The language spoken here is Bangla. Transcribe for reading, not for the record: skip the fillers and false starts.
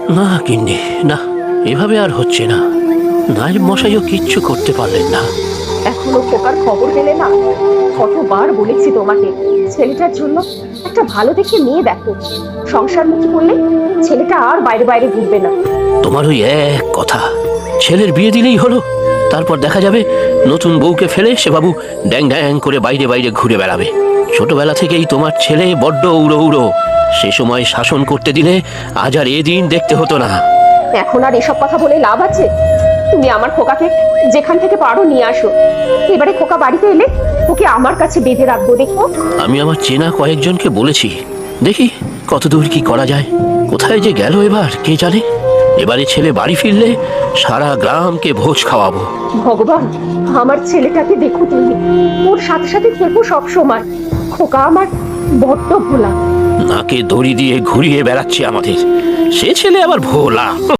না গিন্নি, না, এভাবে আর হচ্ছে না। নায়েব মশাইও কিচ্ছু করতে পারলেন না। এখনো খোকার খবর পেলে না? কতবার বলেছি তোমাকে ছেলেটার জন্য একটা ভালো দেখে মেয়ে দেখো, সংসারমুখী করলে ছেলেটা আর বাইরে বাইরে ঘুরবে না। তোমার ওই এক কথা, ছেলের বিয়ে দিলেই হলো, তারপর দেখা যাবে নতুন বউকে ফেলে সে বাবু ড্যাং ড্যাং করে বাইরে বাইরে ঘুরে বেড়াবে। ছোটবেলা থেকেই তোমার ছেলে বড্ড উড়ো উড়ো, সে সময় শাসন করতে দিলে আজ আর এদিন দেখতে হতো না। এখন আর এসব কথা বলে লাভ আছে? তুমি আমার খোকাকে যেখান থেকে পারো নিয়ে আসো। এবারে খোকা বাড়িতে এলে ওকে আমার কাছে বেঁধে রাখবো, দেখো। আমি আমার চেনা কয়েকজনকে বলেছি, দেখি কতদূর কি করা যায়। কোথায় যে গেল এবার কে জানে। এবারে ছেলে বাড়ি ফিরলে সারা গ্রামকে ভোজ খাওয়াবো। ভগবান, আমার ছেলেটাকে দেখো তুমি, ওর সাথে সাথে থেকো সব সময়। খোকা আমার বড্ড ভোলা। নাকে দড়ি দিয়ে ঘুরিয়ে বেড়াচ্ছে আমাদের, সে ছেলে আবার ভোলা।